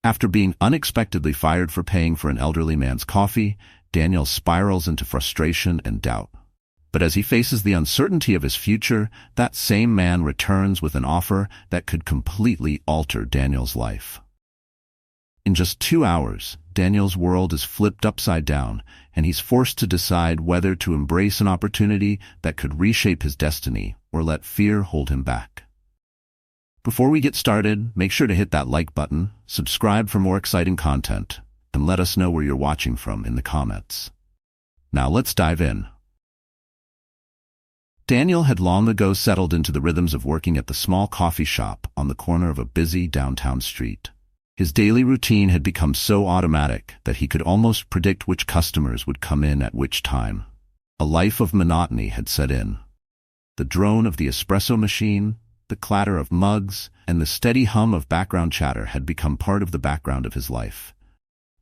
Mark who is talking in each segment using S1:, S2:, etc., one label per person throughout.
S1: After being unexpectedly fired for paying for an elderly man's coffee, Daniel spirals into frustration and doubt. But as he faces the uncertainty of his future, that same man returns with an offer that could completely alter Daniel's life. In just 2 hours, Daniel's world is flipped upside down, and he's forced to decide whether to embrace an opportunity that could reshape his destiny or let fear hold him back. Before we get started, make sure to hit that like button, subscribe for more exciting content, and let us know where you're watching from in the comments. Now let's dive in. Daniel had long ago settled into the rhythms of working at the small coffee shop on the corner of a busy downtown street. His daily routine had become so automatic that he could almost predict which customers would come in at which time. A life of monotony had set in. The drone of the espresso machine, the clatter of mugs, and the steady hum of background chatter had become part of the background of his life.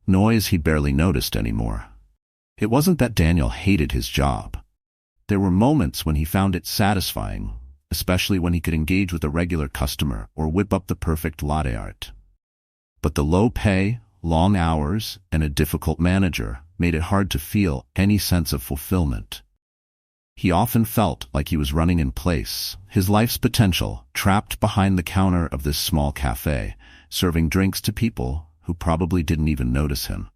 S1: Noise he barely noticed anymore. It wasn't that Daniel hated his job. There were moments when he found it satisfying, especially when he could engage with a regular customer or whip up the perfect latte art. But the low pay, long hours, and a difficult manager made it hard to feel any sense of fulfillment. He often felt like he was running in place, his life's potential trapped behind the counter of this small cafe, serving drinks to people who probably didn't even notice him.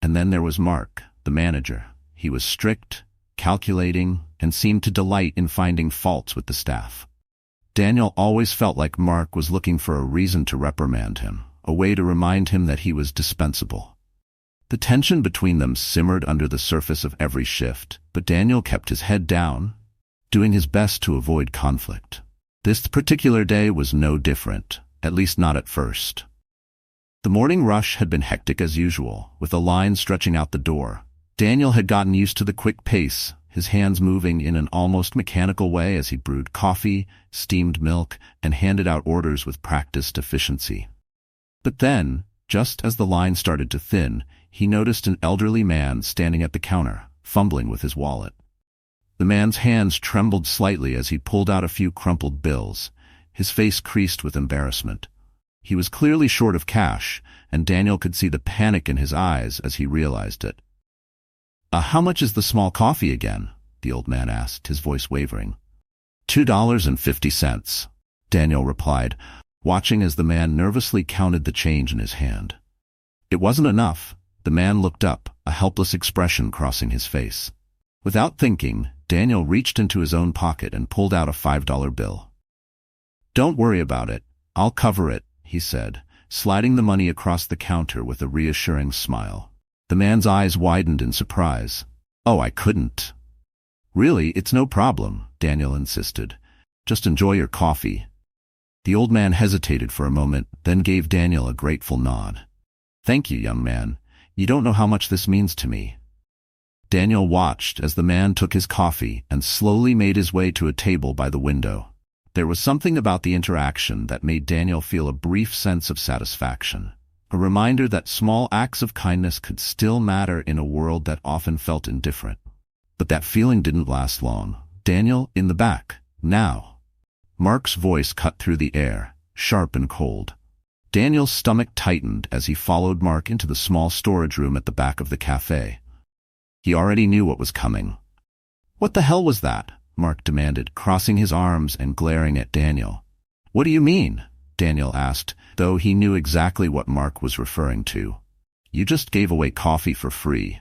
S1: And then there was Mark, the manager. He was strict, calculating, and seemed to delight in finding faults with the staff. Daniel always felt like Mark was looking for a reason to reprimand him, a way to remind him that he was dispensable. The tension between them simmered under the surface of every shift, but Daniel kept his head down, doing his best to avoid conflict. This particular day was no different, at least not at first. The morning rush had been hectic as usual, with a line stretching out the door. Daniel had gotten used to the quick pace, his hands moving in an almost mechanical way as he brewed coffee, steamed milk, and handed out orders with practiced efficiency. But then, just as the line started to thin, he noticed an elderly man standing at the counter, fumbling with his wallet. The man's hands trembled slightly as he pulled out a few crumpled bills, his face creased with embarrassment. He was clearly short of cash, and Daniel could see the panic in his eyes as he realized it. How much is the small coffee again?" the old man asked, his voice wavering. $2.50, Daniel replied, watching as the man nervously counted the change in his hand. It wasn't enough. The man looked up, a helpless expression crossing his face. Without thinking, Daniel reached into his own pocket and pulled out a $5 bill. "Don't worry about it. I'll cover it," he said, sliding the money across the counter with a reassuring smile. The man's eyes widened in surprise. "Oh, I couldn't." "Really, it's no problem," Daniel insisted. "Just enjoy your coffee." The old man hesitated for a moment, then gave Daniel a grateful nod. "Thank you, young man. You don't know how much this means to me." Daniel watched as the man took his coffee and slowly made his way to a table by the window. There was something about the interaction that made Daniel feel a brief sense of satisfaction, a reminder that small acts of kindness could still matter in a world that often felt indifferent. But that feeling didn't last long. "Daniel, in the back, now." Mark's voice cut through the air, sharp and cold. Daniel's stomach tightened as he followed Mark into the small storage room at the back of the cafe. He already knew what was coming. "What the hell was that?" Mark demanded, crossing his arms and glaring at Daniel. "What do you mean?" Daniel asked, though he knew exactly what Mark was referring to. "You just gave away coffee for free."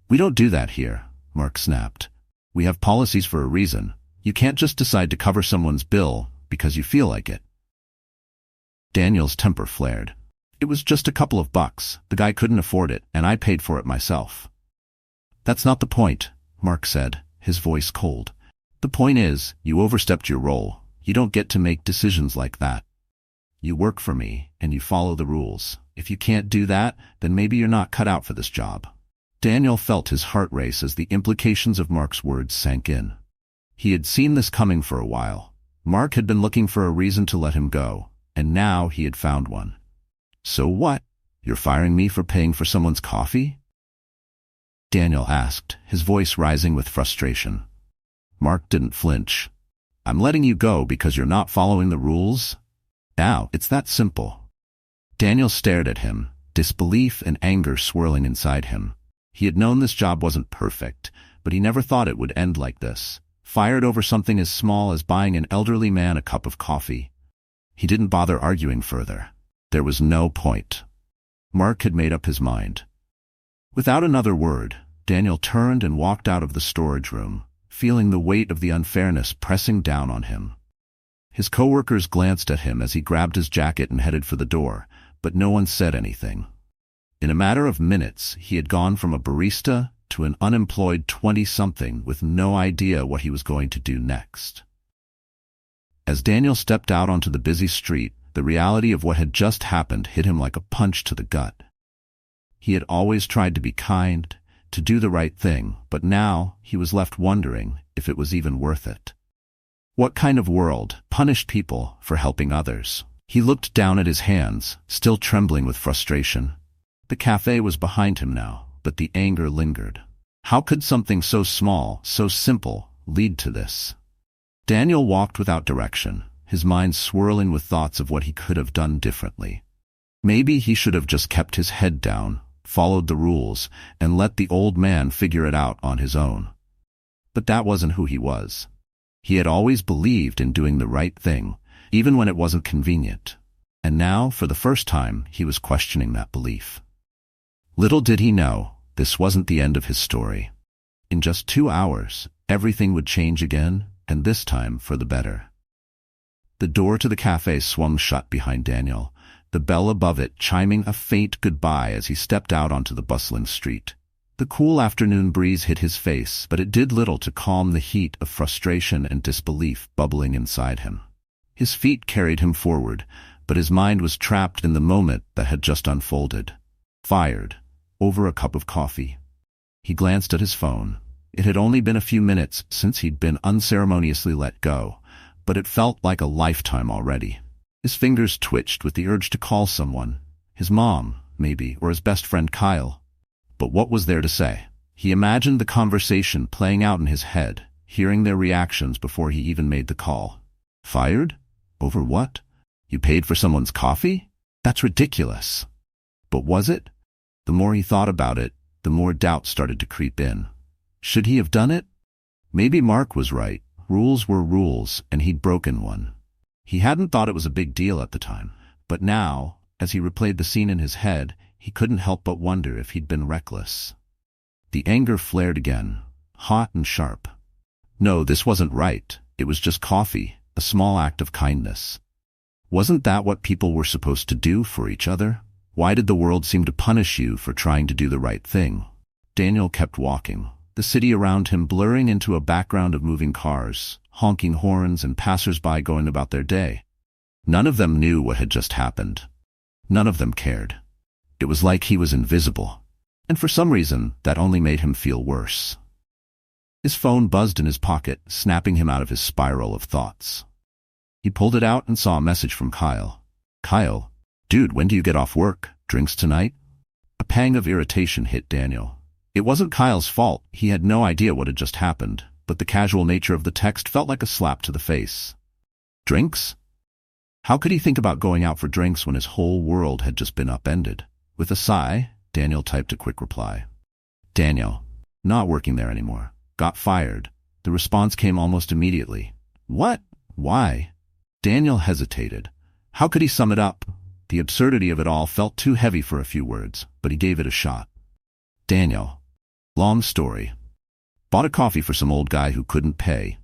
S1: "We don't do that here," Mark snapped. "We have policies for a reason. You can't just decide to cover someone's bill because you feel like it." Daniel's temper flared. "It was just a couple of bucks. The guy couldn't afford it, and I paid for it myself." "That's not the point," Mark said, his voice cold. "The point is, you overstepped your role. You don't get to make decisions like that. You work for me, and you follow the rules. If you can't do that, then maybe you're not cut out for this job." Daniel felt his heart race as the implications of Mark's words sank in. He had seen this coming for a while. Mark had been looking for a reason to let him go, and now he had found one. "So what? You're firing me for paying for someone's coffee?" Daniel asked, his voice rising with frustration. Mark didn't flinch. "I'm letting you go because you're not following the rules? Now, it's that simple." Daniel stared at him, disbelief and anger swirling inside him. He had known this job wasn't perfect, but he never thought it would end like this. Fired over something as small as buying an elderly man a cup of coffee. He didn't bother arguing further. There was no point. Mark had made up his mind. Without another word, Daniel turned and walked out of the storage room, feeling the weight of the unfairness pressing down on him. His coworkers glanced at him as he grabbed his jacket and headed for the door, but no one said anything. In a matter of minutes, he had gone from a barista to an unemployed 20-something with no idea what he was going to do next. As Daniel stepped out onto the busy street, the reality of what had just happened hit him like a punch to the gut. He had always tried to be kind, to do the right thing, but now he was left wondering if it was even worth it. What kind of world punished people for helping others? He looked down at his hands, still trembling with frustration. The cafe was behind him now, but the anger lingered. How could something so small, so simple, lead to this? Daniel walked without direction, his mind swirling with thoughts of what he could have done differently. Maybe he should have just kept his head down, followed the rules, and let the old man figure it out on his own. But that wasn't who he was. He had always believed in doing the right thing, even when it wasn't convenient. And now, for the first time, he was questioning that belief. Little did he know, this wasn't the end of his story. In just 2 hours, everything would change again, and this time for the better. The door to the cafe swung shut behind Daniel, the bell above it chiming a faint goodbye as he stepped out onto the bustling street. The cool afternoon breeze hit his face, but it did little to calm the heat of frustration and disbelief bubbling inside him. His feet carried him forward, but his mind was trapped in the moment that had just unfolded. Fired, over a cup of coffee. He glanced at his phone. It had only been a few minutes since he'd been unceremoniously let go, but it felt like a lifetime already. His fingers twitched with the urge to call someone. His mom, maybe, or his best friend Kyle. But what was there to say? He imagined the conversation playing out in his head, hearing their reactions before he even made the call. Fired? Over what? You paid for someone's coffee? That's ridiculous. But was it? The more he thought about it, the more doubt started to creep in. Should he have done it? Maybe Mark was right. Rules were rules, and he'd broken one. He hadn't thought it was a big deal at the time, but now, as he replayed the scene in his head, he couldn't help but wonder if he'd been reckless. The anger flared again, hot and sharp. No, this wasn't right. It was just coffee, a small act of kindness. Wasn't that what people were supposed to do for each other? Why did the world seem to punish you for trying to do the right thing? Daniel kept walking, the city around him blurring into a background of moving cars, honking horns and passers-by going about their day. None of them knew what had just happened. None of them cared. It was like he was invisible, and for some reason that only made him feel worse. His phone buzzed in his pocket, snapping him out of his spiral of thoughts. He pulled it out and saw a message from Kyle. Kyle, dude, when do you get off work? Drinks tonight? A pang of irritation hit Daniel. It wasn't Kyle's fault. He had no idea what had just happened, but the casual nature of the text felt like a slap to the face. Drinks? How could he think about going out for drinks when his whole world had just been upended? With a sigh, Daniel typed a quick reply. Daniel, not working there anymore. Got fired. The response came almost immediately. What? Why? Daniel hesitated. How could he sum it up? The absurdity of it all felt too heavy for a few words, but he gave it a shot. Daniel. Long story. Bought a coffee for some old guy who couldn't pay.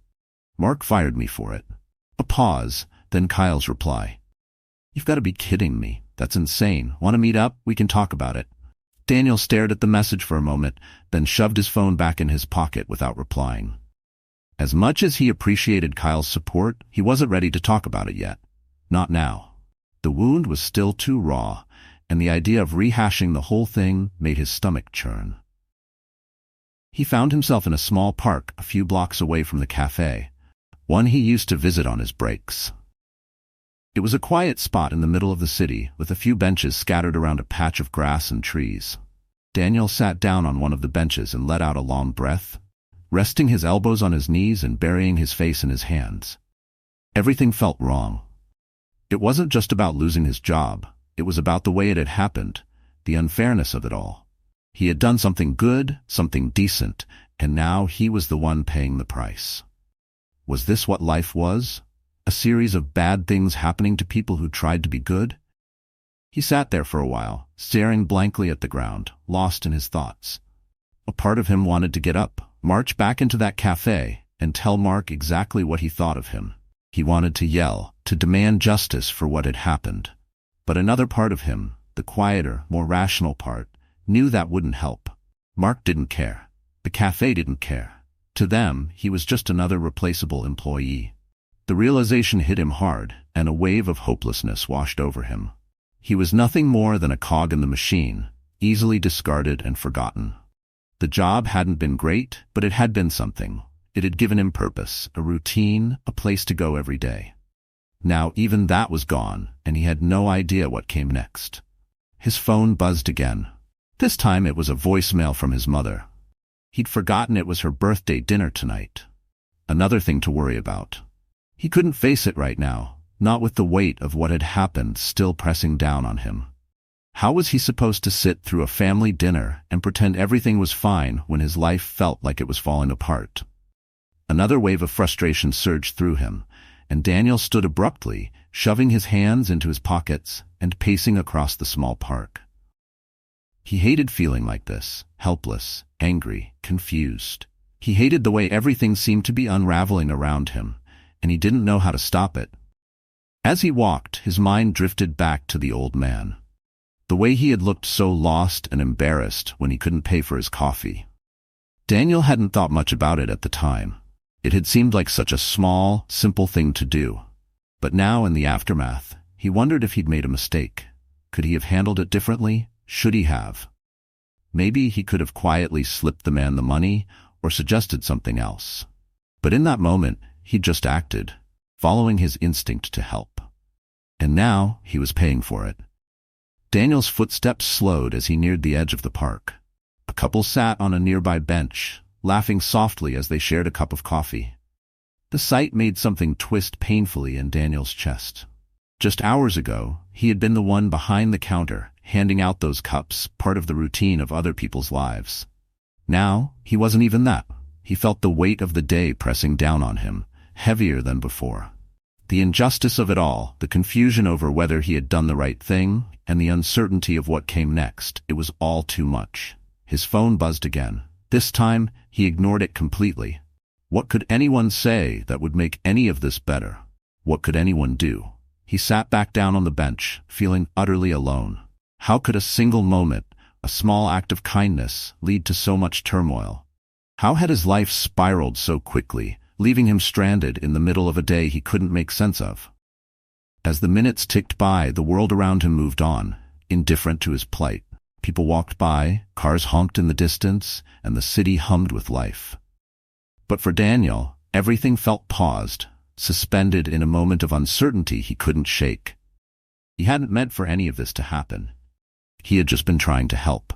S1: Mark fired me for it. A pause, then Kyle's reply. You've got to be kidding me. That's insane. Want to meet up? We can talk about it. Daniel stared at the message for a moment, then shoved his phone back in his pocket without replying. As much as he appreciated Kyle's support, he wasn't ready to talk about it yet. Not now. The wound was still too raw, and the idea of rehashing the whole thing made his stomach churn. He found himself in a small park a few blocks away from the cafe, one he used to visit on his breaks. It was a quiet spot in the middle of the city, with a few benches scattered around a patch of grass and trees. Daniel sat down on one of the benches and let out a long breath, resting his elbows on his knees and burying his face in his hands. Everything felt wrong. It wasn't just about losing his job. It was about the way it had happened, the unfairness of it all. He had done something good, something decent, and now he was the one paying the price. Was this what life was? A series of bad things happening to people who tried to be good? He sat there for a while, staring blankly at the ground, lost in his thoughts. A part of him wanted to get up, march back into that cafe, and tell Mark exactly what he thought of him. He wanted to yell, to demand justice for what had happened. But another part of him, the quieter, more rational part, knew that wouldn't help. Mark didn't care. The cafe didn't care. To them, he was just another replaceable employee. The realization hit him hard, and a wave of hopelessness washed over him. He was nothing more than a cog in the machine, easily discarded and forgotten. The job hadn't been great, but it had been something. It had given him purpose, a routine, a place to go every day. Now even that was gone, and he had no idea what came next. His phone buzzed again. This time it was a voicemail from his mother. He'd forgotten it was her birthday dinner tonight. Another thing to worry about. He couldn't face it right now, not with the weight of what had happened still pressing down on him. How was he supposed to sit through a family dinner and pretend everything was fine when his life felt like it was falling apart? Another wave of frustration surged through him, and Daniel stood abruptly, shoving his hands into his pockets and pacing across the small park. He hated feeling like this, helpless, angry, confused. He hated the way everything seemed to be unraveling around him, and he didn't know how to stop it. As he walked, his mind drifted back to the old man. The way he had looked so lost and embarrassed when he couldn't pay for his coffee. Daniel hadn't thought much about it at the time. It had seemed like such a small, simple thing to do. But now, in the aftermath, he wondered if he'd made a mistake. Could he have handled it differently? Should he have? Maybe he could have quietly slipped the man the money, or suggested something else. But in that moment, he'd just acted, following his instinct to help. And now, he was paying for it. Daniel's footsteps slowed as he neared the edge of the park. A couple sat on a nearby bench, laughing softly as they shared a cup of coffee. The sight made something twist painfully in Daniel's chest. Just hours ago, he had been the one behind the counter, handing out those cups, part of the routine of other people's lives. Now, he wasn't even that. He felt the weight of the day pressing down on him, heavier than before. The injustice of it all, the confusion over whether he had done the right thing, and the uncertainty of what came next, it was all too much. His phone buzzed again. This time, he ignored it completely. What could anyone say that would make any of this better? What could anyone do? He sat back down on the bench, feeling utterly alone. How could a single moment, a small act of kindness, lead to so much turmoil? How had his life spiraled so quickly, leaving him stranded in the middle of a day he couldn't make sense of? As the minutes ticked by, the world around him moved on, indifferent to his plight. People walked by, cars honked in the distance, and the city hummed with life. But for Daniel, everything felt paused, suspended in a moment of uncertainty he couldn't shake. He hadn't meant for any of this to happen. He had just been trying to help.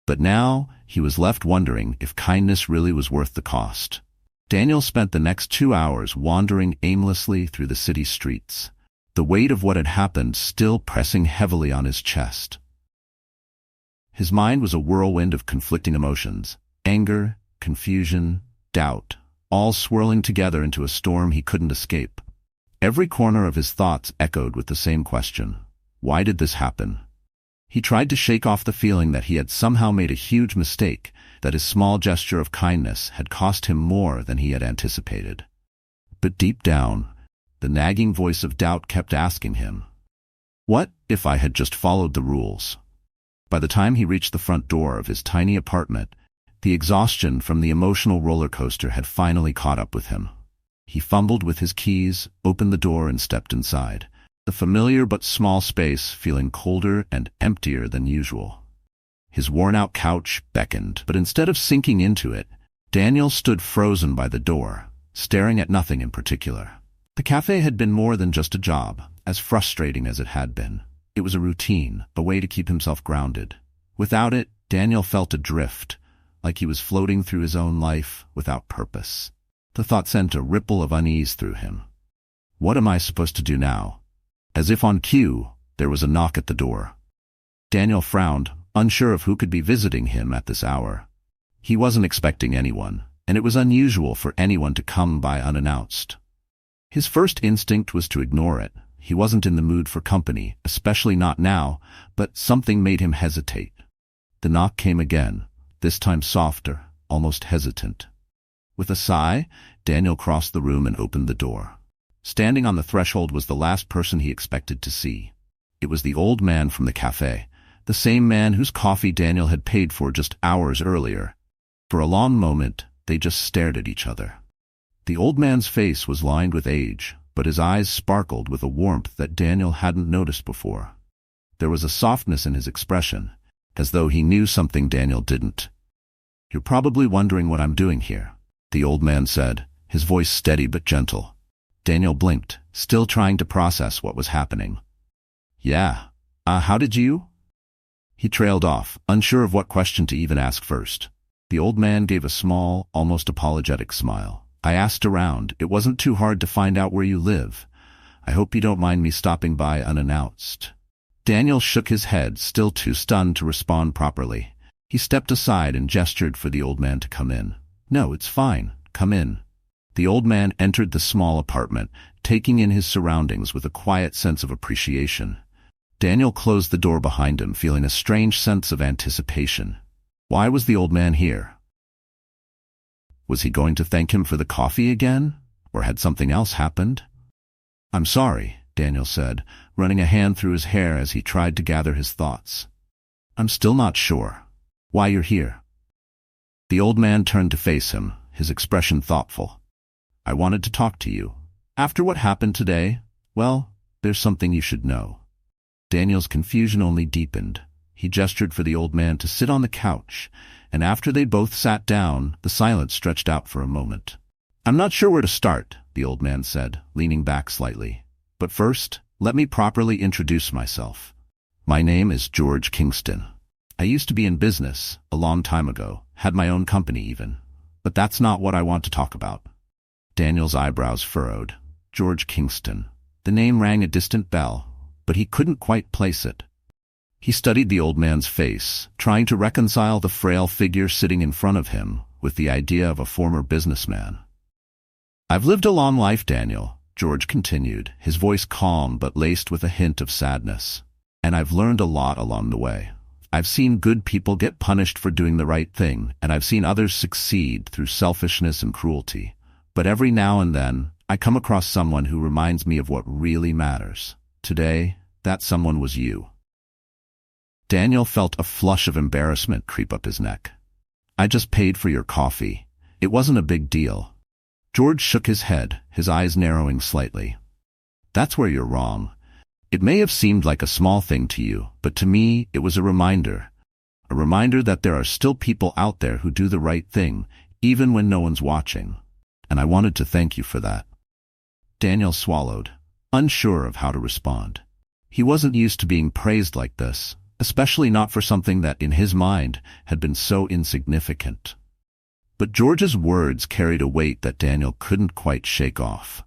S1: But now, he was left wondering if kindness really was worth the cost. Daniel spent the next 2 hours wandering aimlessly through the city streets, the weight of what had happened still pressing heavily on his chest. His mind was a whirlwind of conflicting emotions, anger, confusion, doubt, all swirling together into a storm he couldn't escape. Every corner of his thoughts echoed with the same question: why did this happen? He tried to shake off the feeling that he had somehow made a huge mistake, that his small gesture of kindness had cost him more than he had anticipated. But deep down, the nagging voice of doubt kept asking him, what if I had just followed the rules? By the time he reached the front door of his tiny apartment, the exhaustion from the emotional roller coaster had finally caught up with him. He fumbled with his keys, opened the door, and stepped inside, the familiar but small space feeling colder and emptier than usual. His worn-out couch beckoned, but instead of sinking into it, Daniel stood frozen by the door, staring at nothing in particular. The cafe had been more than just a job, as frustrating as it had been. It was a routine, a way to keep himself grounded. Without it, Daniel felt adrift, like he was floating through his own life without purpose. The thought sent a ripple of unease through him. What am I supposed to do now? As if on cue, There was a knock at the door. Daniel frowned, unsure of who could be visiting him at this hour. He wasn't expecting anyone, and it was unusual for anyone to come by unannounced. His first instinct was to ignore it. He wasn't in the mood for company, especially not now, but something made him hesitate. The knock came again, this time softer, almost hesitant. With a sigh, Daniel crossed the room and opened the door. Standing on the threshold was the last person he expected to see. It was the old man from the cafe, the same man whose coffee Daniel had paid for just hours earlier. For a long moment, they just stared at each other. The old man's face was lined with age, but his eyes sparkled with a warmth that Daniel hadn't noticed before. There was a softness in his expression, as though he knew something Daniel didn't. "You're probably wondering what I'm doing here," the old man said, his voice steady but gentle. Daniel blinked, still trying to process what was happening. "Yeah. How did you?" He trailed off, unsure of what question to even ask first. The old man gave a small, almost apologetic smile. "I asked around. It wasn't too hard to find out where you live. I hope you don't mind me stopping by unannounced." Daniel shook his head, still too stunned to respond properly. He stepped aside and gestured for the old man to come in. "No, it's fine. Come in." The old man entered the small apartment, taking in his surroundings with a quiet sense of appreciation. Daniel closed the door behind him, feeling a strange sense of anticipation. Why was the old man here? Was he going to thank him for the coffee again? Or had something else happened? "I'm sorry," Daniel said, running a hand through his hair as he tried to gather his thoughts. "I'm still not sure why you're here." The old man turned to face him, his expression thoughtful. "I wanted to talk to you. After what happened today, well, there's something you should know." Daniel's confusion only deepened. He gestured for the old man to sit on the couch, and after they both sat down, the silence stretched out for a moment. "I'm not sure where to start," the old man said, leaning back slightly. "But first, let me properly introduce myself. My name is George Kingston. I used to be in business, a long time ago, had my own company even. But that's not what I want to talk about." Daniel's eyebrows furrowed. George Kingston. The name rang a distant bell, but he couldn't quite place it. He studied the old man's face, trying to reconcile the frail figure sitting in front of him with the idea of a former businessman. "I've lived a long life, Daniel," George continued, his voice calm but laced with a hint of sadness. "And I've learned a lot along the way. I've seen good people get punished for doing the right thing, and I've seen others succeed through selfishness and cruelty. But every now and then, I come across someone who reminds me of what really matters. Today, that someone was you." Daniel felt a flush of embarrassment creep up his neck. "I just paid for your coffee. It wasn't a big deal." George shook his head, his eyes narrowing slightly. "That's where you're wrong. It may have seemed like a small thing to you, but to me, it was a reminder that there are still people out there who do the right thing, even when no one's watching. And I wanted to thank you for that." Daniel swallowed, unsure of how to respond. He wasn't used to being praised like this, especially not for something that, in his mind, had been so insignificant. But George's words carried a weight that Daniel couldn't quite shake off.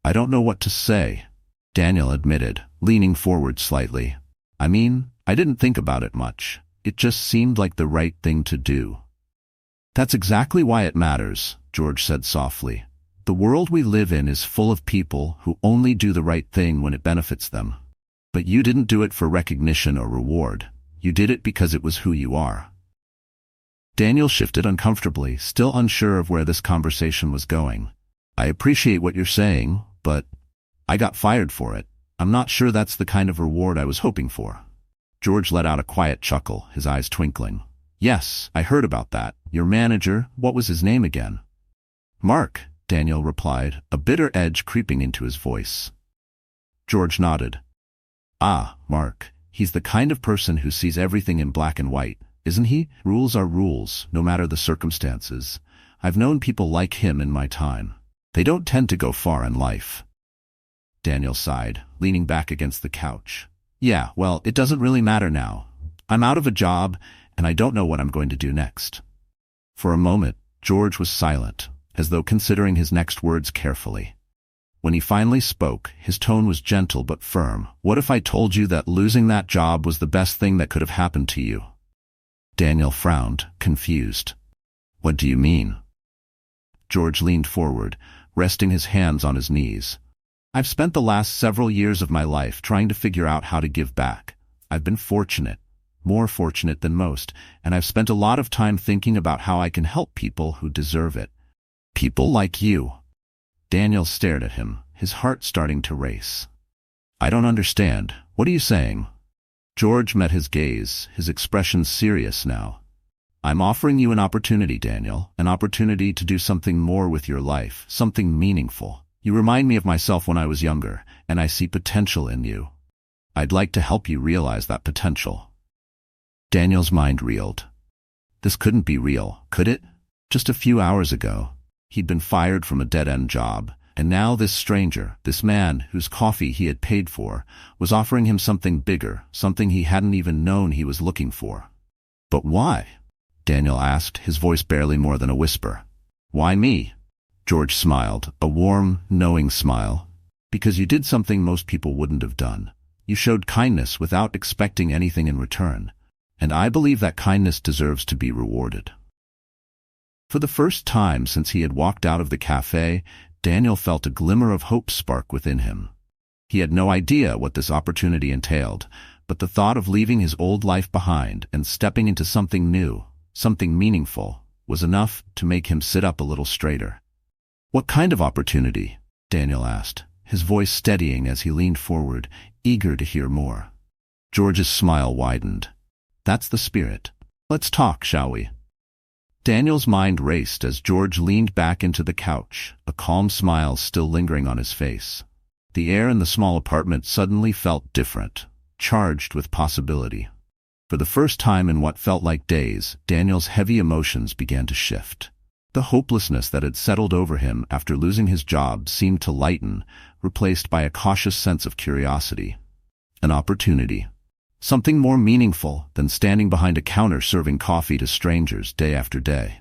S1: "I don't know what to say," Daniel admitted, leaning forward slightly. "I mean, I didn't think about it much. It just seemed like the right thing to do." "That's exactly why it matters," George said softly. "The world we live in is full of people who only do the right thing when it benefits them. But you didn't do it for recognition or reward. You did it because it was who you are." Daniel shifted uncomfortably, still unsure of where this conversation was going. "I appreciate what you're saying, but I got fired for it. I'm not sure that's the kind of reward I was hoping for." George let out a quiet chuckle, his eyes twinkling. "Yes, I heard about that. Your manager, what was his name again?" "Mark," Daniel replied, a bitter edge creeping into his voice. George nodded. "Ah, Mark. He's the kind of person who sees everything in black and white, isn't he? Rules are rules, no matter the circumstances. I've known people like him in my time. They don't tend to go far in life." Daniel sighed, leaning back against the couch. "Yeah, well, it doesn't really matter now. I'm out of a job, and I don't know what I'm going to do next." For a moment, George was silent, as though considering his next words carefully. When he finally spoke, his tone was gentle but firm. "What if I told you that losing that job was the best thing that could have happened to you?" Daniel frowned, confused. "What do you mean?" George leaned forward, resting his hands on his knees. "I've spent the last several years of my life trying to figure out how to give back. I've been fortunate, more fortunate than most, and I've spent a lot of time thinking about how I can help people who deserve it. People like you." Daniel stared at him, his heart starting to race. "I don't understand. What are you saying?" George met his gaze, his expression serious now. "I'm offering you an opportunity, Daniel, an opportunity to do something more with your life, something meaningful. You remind me of myself when I was younger, and I see potential in you. I'd like to help you realize that potential." Daniel's mind reeled. This couldn't be real, could it? Just a few hours ago, he'd been fired from a dead-end job, and now this stranger, this man whose coffee he had paid for, was offering him something bigger, something he hadn't even known he was looking for. "But why?" Daniel asked, his voice barely more than a whisper. "Why me?" George smiled, a warm, knowing smile. "Because you did something most people wouldn't have done. You showed kindness without expecting anything in return, and I believe that kindness deserves to be rewarded." For the first time since he had walked out of the cafe, Daniel felt a glimmer of hope spark within him. He had no idea what this opportunity entailed, but the thought of leaving his old life behind and stepping into something new, something meaningful, was enough to make him sit up a little straighter. "What kind of opportunity?" Daniel asked, his voice steadying as he leaned forward, eager to hear more. George's smile widened. "That's the spirit. Let's talk, shall we?" Daniel's mind raced as George leaned back into the couch, a calm smile still lingering on his face. The air in the small apartment suddenly felt different, charged with possibility. For the first time in what felt like days, Daniel's heavy emotions began to shift. The hopelessness that had settled over him after losing his job seemed to lighten, replaced by a cautious sense of curiosity. An opportunity. Something more meaningful than standing behind a counter serving coffee to strangers day after day.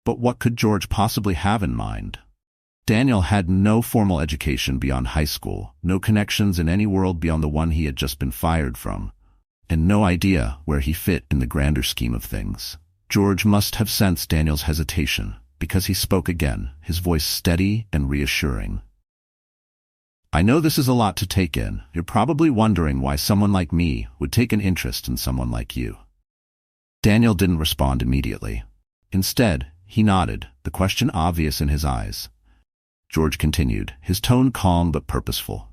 S1: But what could George possibly have in mind? Daniel had no formal education beyond high school, no connections in any world beyond the one he had just been fired from, and no idea where he fit in the grander scheme of things. George must have sensed Daniel's hesitation, because he spoke again, his voice steady and reassuring. "I know this is a lot to take in. You're probably wondering why someone like me would take an interest in someone like you." Daniel didn't respond immediately. Instead, he nodded, the question obvious in his eyes. George continued, his tone calm but purposeful.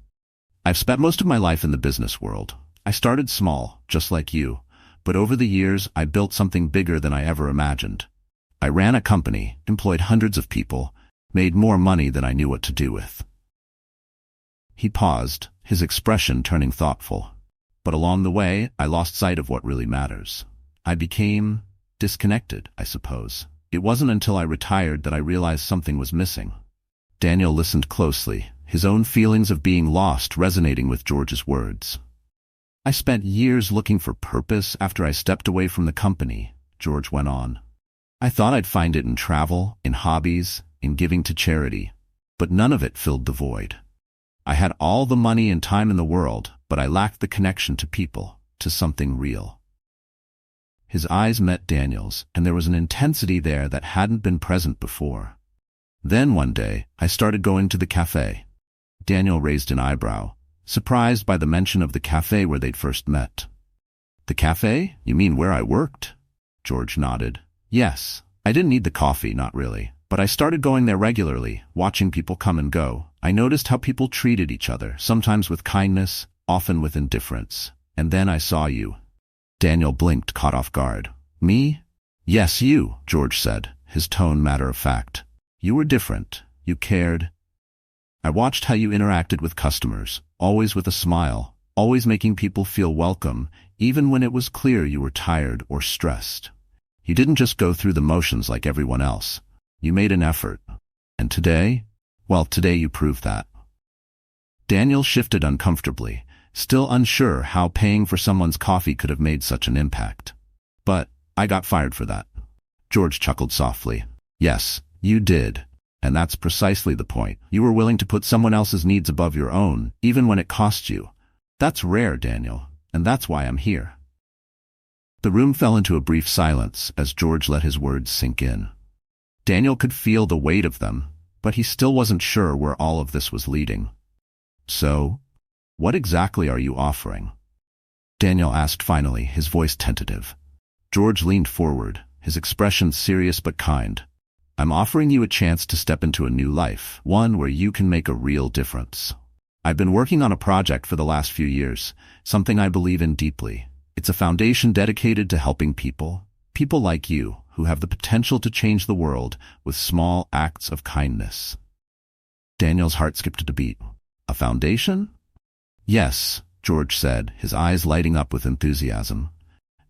S1: "I've spent most of my life in the business world. I started small, just like you, but over the years I built something bigger than I ever imagined. I ran a company, employed hundreds of people, made more money than I knew what to do with." He paused, his expression turning thoughtful. "But along the way, I lost sight of what really matters. I became disconnected, I suppose. It wasn't until I retired that I realized something was missing." Daniel listened closely, his own feelings of being lost resonating with George's words. "I spent years looking for purpose after I stepped away from the company," George went on. "I thought I'd find it in travel, in hobbies, in giving to charity, but none of it filled the void. I had all the money and time in the world, but I lacked the connection to people, to something real." His eyes met Daniel's, and there was an intensity there that hadn't been present before. "Then one day, I started going to the cafe." Daniel raised an eyebrow, surprised by the mention of the cafe where they'd first met. "The cafe? You mean where I worked?" George nodded. "Yes. I didn't need the coffee, not really. But I started going there regularly, watching people come and go. I noticed how people treated each other, sometimes with kindness, often with indifference. And then I saw you." Daniel blinked, caught off guard. "Me?" "Yes, you," George said, his tone matter-of-fact. "You were different. You cared. I watched how you interacted with customers, always with a smile, always making people feel welcome, even when it was clear you were tired or stressed. You didn't just go through the motions like everyone else. You made an effort. And today? Well, today you proved that." Daniel shifted uncomfortably, still unsure how paying for someone's coffee could have made such an impact. "But I got fired for that." George chuckled softly. "Yes, you did. And that's precisely the point. You were willing to put someone else's needs above your own, even when it cost you. That's rare, Daniel, and that's why I'm here. The room fell into a brief silence as George let his words sink in. Daniel could feel the weight of them, but he still wasn't sure where all of this was leading. So, what exactly are you offering? Daniel asked finally, his voice tentative. George leaned forward, his expression serious but kind. I'm offering you a chance to step into a new life, one where you can make a real difference. I've been working on a project for the last few years, something I believe in deeply. It's a foundation dedicated to helping people like you, who have the potential to change the world with small acts of kindness. Daniel's heart skipped a beat. A foundation? Yes, George said, his eyes lighting up with enthusiasm.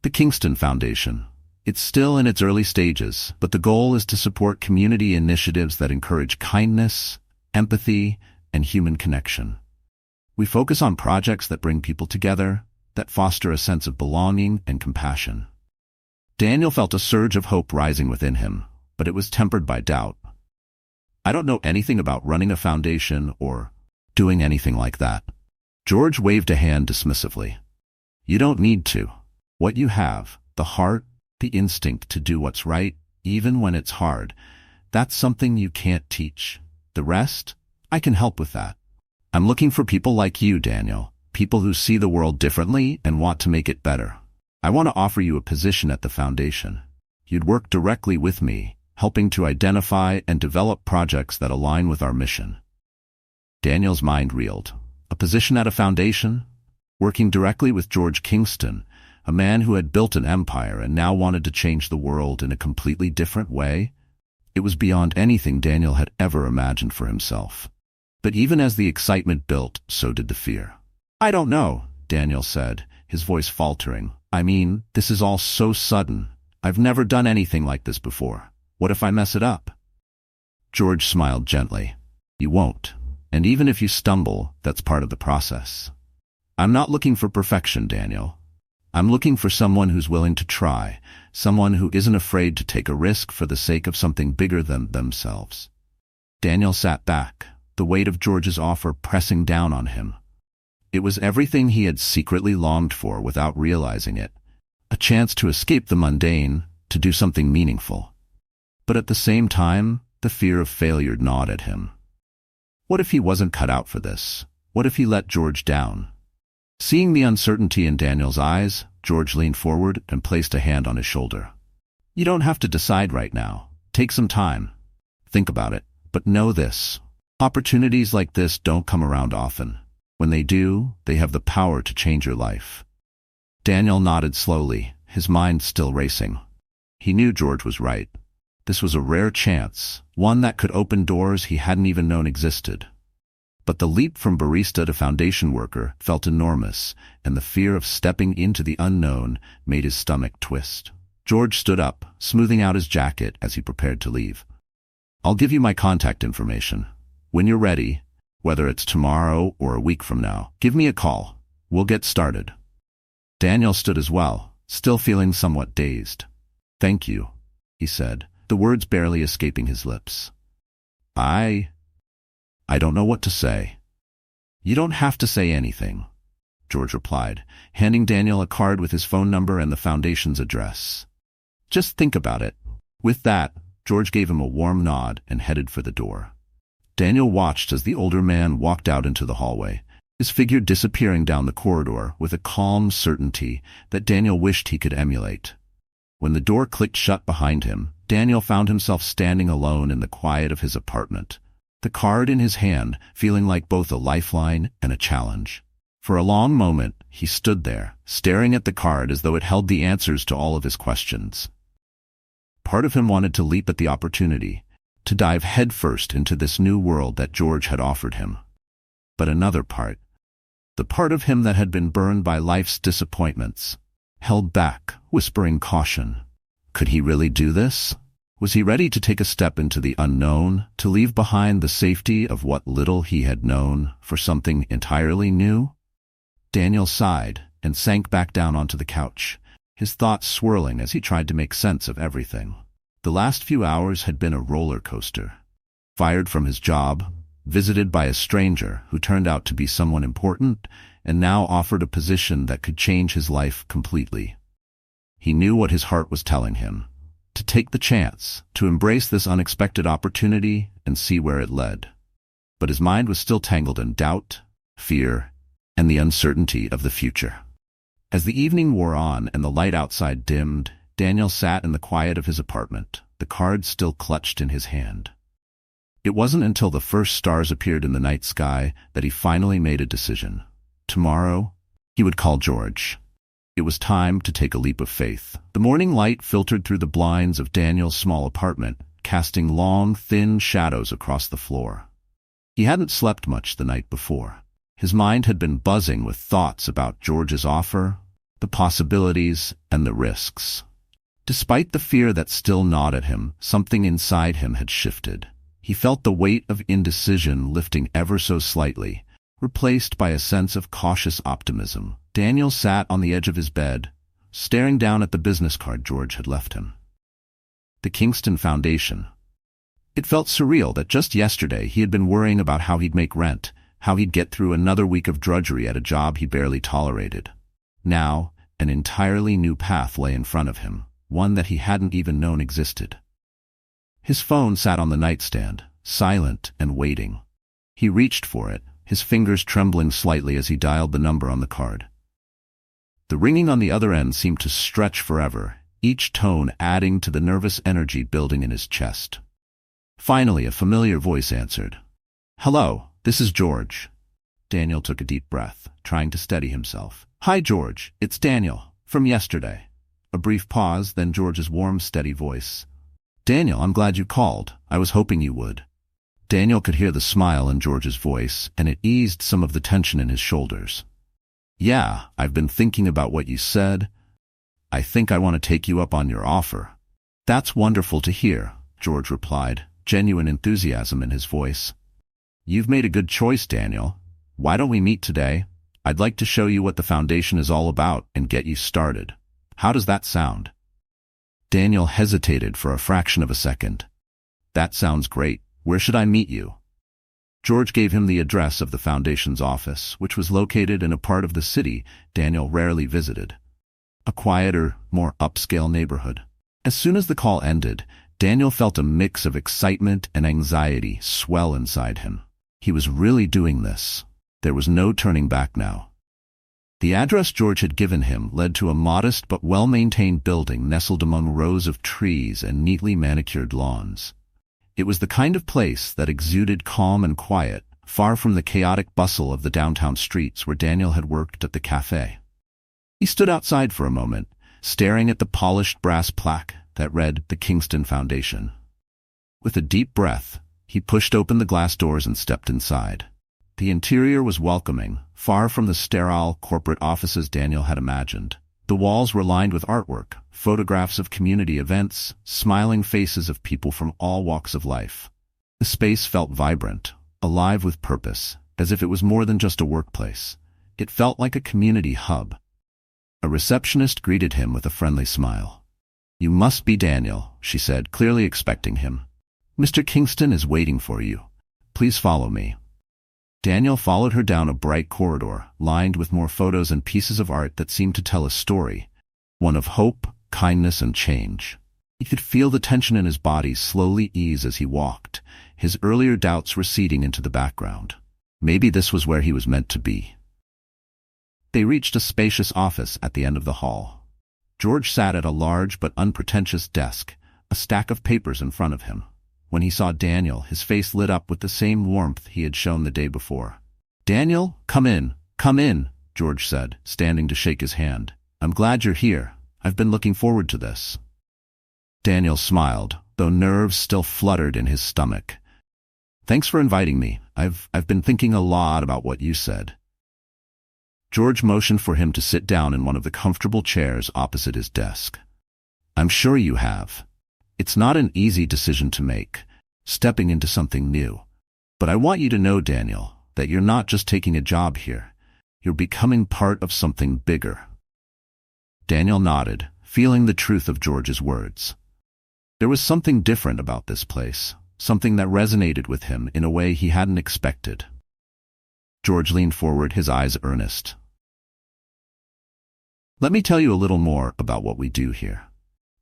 S1: The Kingston Foundation. It's still in its early stages, but the goal is to support community initiatives that encourage kindness, empathy, and human connection. We focus on projects that bring people together, that foster a sense of belonging and compassion. Daniel felt a surge of hope rising within him, but it was tempered by doubt. I don't know anything about running a foundation or doing anything like that. George waved a hand dismissively. You don't need to. What you have, the heart, the instinct to do what's right, even when it's hard, that's something you can't teach. The rest, I can help with that. I'm looking for people like you, Daniel, people who see the world differently and want to make it better. I want to offer you a position at the foundation. You'd work directly with me, helping to identify and develop projects that align with our mission. Daniel's mind reeled. A position at a foundation? Working directly with George Kingston, a man who had built an empire and now wanted to change the world in a completely different way? It was beyond anything Daniel had ever imagined for himself. But even as the excitement built, so did the fear. I don't know, Daniel said, his voice faltering. I mean, this is all so sudden. I've never done anything like this before. What if I mess it up? George smiled gently. You won't. And even if you stumble, that's part of the process. I'm not looking for perfection, Daniel. I'm looking for someone who's willing to try, someone who isn't afraid to take a risk for the sake of something bigger than themselves. Daniel sat back, the weight of George's offer pressing down on him. It was everything he had secretly longed for without realizing it. A chance to escape the mundane, to do something meaningful. But at the same time, the fear of failure gnawed at him. What if he wasn't cut out for this? What if he let George down? Seeing the uncertainty in Daniel's eyes, George leaned forward and placed a hand on his shoulder. You don't have to decide right now. Take some time. Think about it. But know this. Opportunities like this don't come around often. When they do, they have the power to change your life. Daniel nodded slowly, his mind still racing. He knew George was right. This was a rare chance, one that could open doors he hadn't even known existed. But the leap from barista to foundation worker felt enormous, and the fear of stepping into the unknown made his stomach twist. George stood up, smoothing out his jacket as he prepared to leave. I'll give you my contact information. When you're ready, whether it's tomorrow or a week from now, give me a call. We'll get started. Daniel stood as well, still feeling somewhat dazed. Thank you, he said, the words barely escaping his lips. I don't know what to say. You don't have to say anything, George replied, handing Daniel a card with his phone number and the foundation's address. Just think about it. With that, George gave him a warm nod and headed for the door. Daniel watched as the older man walked out into the hallway, his figure disappearing down the corridor with a calm certainty that Daniel wished he could emulate. When the door clicked shut behind him, Daniel found himself standing alone in the quiet of his apartment, the card in his hand feeling like both a lifeline and a challenge. For a long moment, he stood there, staring at the card as though it held the answers to all of his questions. Part of him wanted to leap at the opportunity, to dive headfirst into this new world that George had offered him. But another part, the part of him that had been burned by life's disappointments, held back, whispering caution. Could he really do this? Was he ready to take a step into the unknown, to leave behind the safety of what little he had known for something entirely new? Daniel sighed and sank back down onto the couch, his thoughts swirling as he tried to make sense of everything. The last few hours had been a roller coaster. fired from his job, visited by a stranger who turned out to be someone important, and now offered a position that could change his life completely. He knew what his heart was telling him: to take the chance, to embrace this unexpected opportunity and see where it led. But his mind was still tangled in doubt, fear, and the uncertainty of the future. As the evening wore on and the light outside dimmed, Daniel sat in the quiet of his apartment, the cards still clutched in his hand. It wasn't until the first stars appeared in the night sky that he finally made a decision. Tomorrow, he would call George. It was time to take a leap of faith. The morning light filtered through the blinds of Daniel's small apartment, casting long, thin shadows across the floor. He hadn't slept much the night before. His mind had been buzzing with thoughts about George's offer, the possibilities, and the risks. Despite the fear that still gnawed at him, something inside him had shifted. He felt the weight of indecision lifting ever so slightly, replaced by a sense of cautious optimism. Daniel sat on the edge of his bed, staring down at the business card George had left him. The Kingston Foundation. It felt surreal that just yesterday he had been worrying about how he'd make rent, how he'd get through another week of drudgery at a job he barely tolerated. Now, an entirely new path lay in front of him, one that he hadn't even known existed. His phone sat on the nightstand, silent and waiting. He reached for it, his fingers trembling slightly as he dialed the number on the card. The ringing on the other end seemed to stretch forever, each tone adding to the nervous energy building in his chest. Finally, a familiar voice answered. "Hello, this is George." Daniel took a deep breath, trying to steady himself. "Hi, George, it's Daniel, from yesterday." A brief pause, then George's warm, steady voice. "Daniel, I'm glad you called. I was hoping you would." Daniel could hear the smile in George's voice, and it eased some of the tension in his shoulders. "Yeah, I've been thinking about what you said. I think I want to take you up on your offer." "That's wonderful to hear," George replied, genuine enthusiasm in his voice. "You've made a good choice, Daniel. Why don't we meet today? I'd like to show you what the foundation is all about and get you started. How does that sound?" Daniel hesitated for a fraction of a second. "That sounds great. Where should I meet you?" George gave him the address of the foundation's office, which was located in a part of the city Daniel rarely visited. A quieter, more upscale neighborhood. As soon as the call ended, Daniel felt a mix of excitement and anxiety swell inside him. He was really doing this. There was no turning back now. The address George had given him led to a modest but well-maintained building nestled among rows of trees and neatly manicured lawns. It was the kind of place that exuded calm and quiet, far from the chaotic bustle of the downtown streets where Daniel had worked at the cafe. He stood outside for a moment, staring at the polished brass plaque that read the Kingston Foundation. With a deep breath, he pushed open the glass doors and stepped inside. The interior was welcoming, far from the sterile corporate offices Daniel had imagined. The walls were lined with artwork, photographs of community events, smiling faces of people from all walks of life. The space felt vibrant, alive with purpose, as if it was more than just a workplace. It felt like a community hub. A receptionist greeted him with a friendly smile. "You must be Daniel," she said, clearly expecting him. "Mr. Kingston is waiting for you. Please follow me." Daniel followed her down a bright corridor, lined with more photos and pieces of art that seemed to tell a story, one of hope, kindness, and change. He could feel the tension in his body slowly ease as he walked, his earlier doubts receding into the background. Maybe this was where he was meant to be. They reached a spacious office at the end of the hall. George sat at a large but unpretentious desk, a stack of papers in front of him. When he saw Daniel, his face lit up with the same warmth he had shown the day before. "Daniel, come in," George said, standing to shake his hand. "I'm glad you're here. I've been looking forward to this." Daniel smiled, though nerves still fluttered in his stomach. "Thanks for inviting me. I've been thinking a lot about what you said." George motioned for him to sit down in one of the comfortable chairs opposite his desk. "I'm sure you have. It's not an easy decision to make, stepping into something new. But I want you to know, Daniel, that you're not just taking a job here. You're becoming part of something bigger." Daniel nodded, feeling the truth of George's words. There was something different about this place, something that resonated with him in a way he hadn't expected. George leaned forward, his eyes earnest. Let me tell you a little more about what we do here.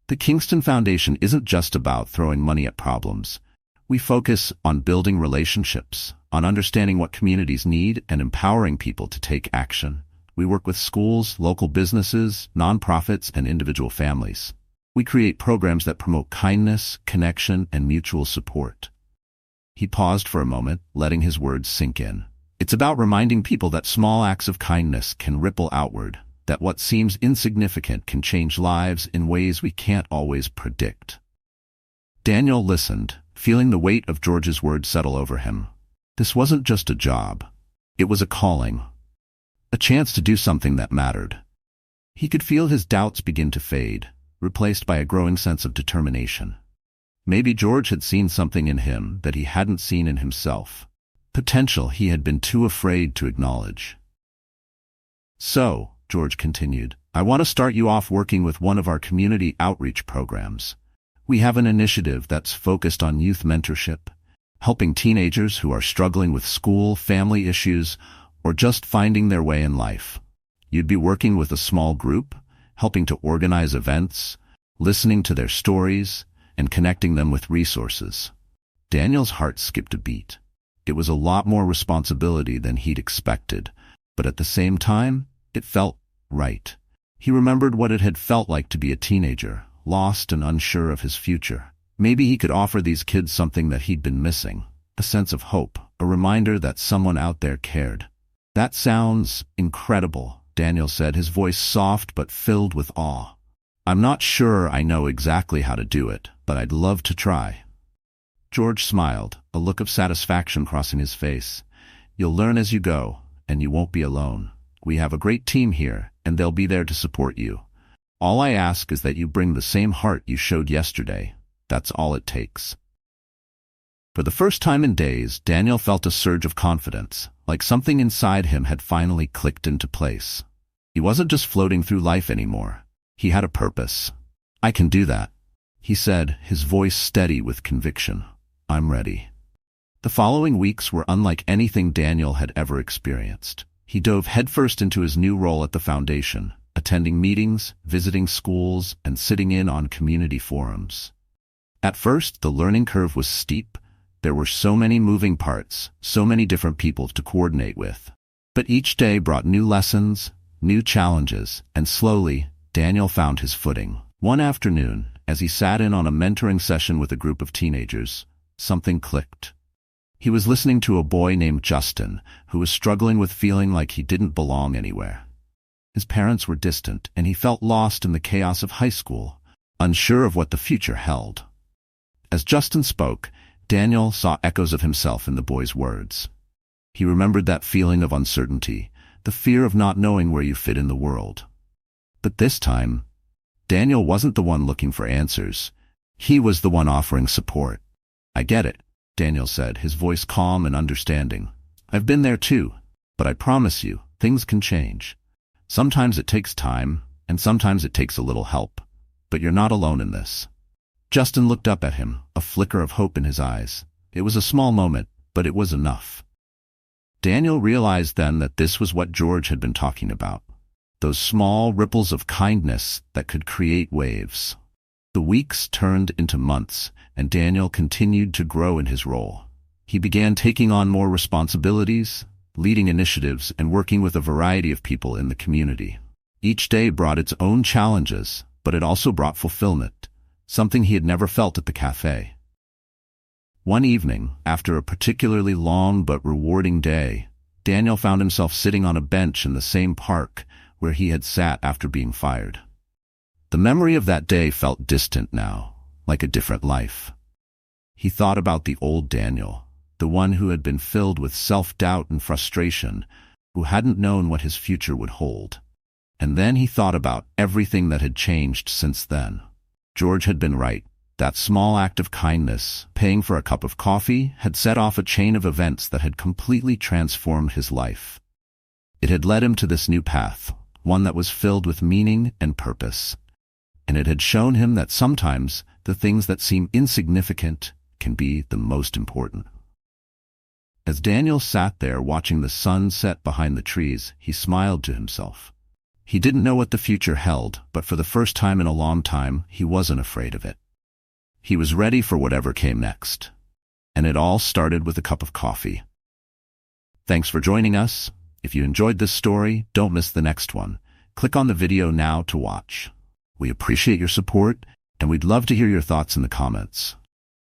S1: The Kingston Foundation isn't just about throwing money at problems. We focus on building relationships, on understanding what communities need and empowering people to take action. We work with schools, local businesses, nonprofits, and individual families. We create programs that promote kindness, connection, and mutual support. He paused for a moment, letting his words sink in. It's about reminding people that small acts of kindness can ripple outward, that what seems insignificant can change lives in ways we can't always predict. Daniel listened, feeling the weight of George's words settle over him. This wasn't just a job. It was a calling. A chance to do something that mattered. He could feel his doubts begin to fade, replaced by a growing sense of determination. Maybe George had seen something in him that he hadn't seen in himself. Potential he had been too afraid to acknowledge. So, George continued, I want to start you off working with one of our community outreach programs. We have an initiative that's focused on youth mentorship, helping teenagers who are struggling with school, family issues, or just finding their way in life. You'd be working with a small group, helping to organize events, listening to their stories, and connecting them with resources. Daniel's heart skipped a beat. It was a lot more responsibility than he'd expected, but at the same time, it felt right. He remembered what it had felt like to be a teenager, lost and unsure of his future. Maybe he could offer these kids something that he'd been missing, a sense of hope, a reminder that someone out there cared. That sounds incredible, Daniel said, his voice soft but filled with awe. I'm not sure I know exactly how to do it, but I'd love to try. George smiled, a look of satisfaction crossing his face. You'll learn as you go, and you won't be alone. We have a great team here, and they'll be there to support you. All I ask is that you bring the same heart you showed yesterday. That's all it takes. For the first time in days, Daniel felt a surge of confidence, like something inside him had finally clicked into place. He wasn't just floating through life anymore. He had a purpose. I can do that, he said, his voice steady with conviction. I'm ready. The following weeks were unlike anything Daniel had ever experienced. He dove headfirst into his new role at the foundation, attending meetings, visiting schools, and sitting in on community forums. At first, the learning curve was steep. There were so many moving parts, so many different people to coordinate with. But each day brought new lessons, new challenges, and slowly, Daniel found his footing. One afternoon, as he sat in on a mentoring session with a group of teenagers, something clicked. He was listening to a boy named Justin, who was struggling with feeling like he didn't belong anywhere. His parents were distant, and he felt lost in the chaos of high school, unsure of what the future held. As Justin spoke, Daniel saw echoes of himself in the boy's words. He remembered that feeling of uncertainty, the fear of not knowing where you fit in the world. But this time, Daniel wasn't the one looking for answers. He was the one offering support. I get it, Daniel said, his voice calm and understanding. I've been there too, but I promise you, things can change. Sometimes it takes time, and sometimes it takes a little help. But you're not alone in this. Justin looked up at him, a flicker of hope in his eyes. It was a small moment, but it was enough. Daniel realized then that this was what George had been talking about. Those small ripples of kindness that could create waves. The weeks turned into months, and Daniel continued to grow in his role. He began taking on more responsibilities, leading initiatives, and working with a variety of people in the community. Each day brought its own challenges, but it also brought fulfillment, something he had never felt at the cafe. One evening, after a particularly long but rewarding day, Daniel found himself sitting on a bench in the same park where he had sat after being fired. The memory of that day felt distant now, like a different life. He thought about the old Daniel, the one who had been filled with self-doubt and frustration, who hadn't known what his future would hold. And then he thought about everything that had changed since then. George had been right. That small act of kindness, paying for a cup of coffee, had set off a chain of events that had completely transformed his life. It had led him to this new path, one that was filled with meaning and purpose. And it had shown him that sometimes the things that seem insignificant can be the most important. As Daniel sat there watching the sun set behind the trees, he smiled to himself. He didn't know what the future held, but for the first time in a long time, he wasn't afraid of it. He was ready for whatever came next. And it all started with a cup of coffee. Thanks for joining us. If you enjoyed this story, don't miss the next one. Click on the video now to watch. We appreciate your support, and we'd love to hear your thoughts in the comments.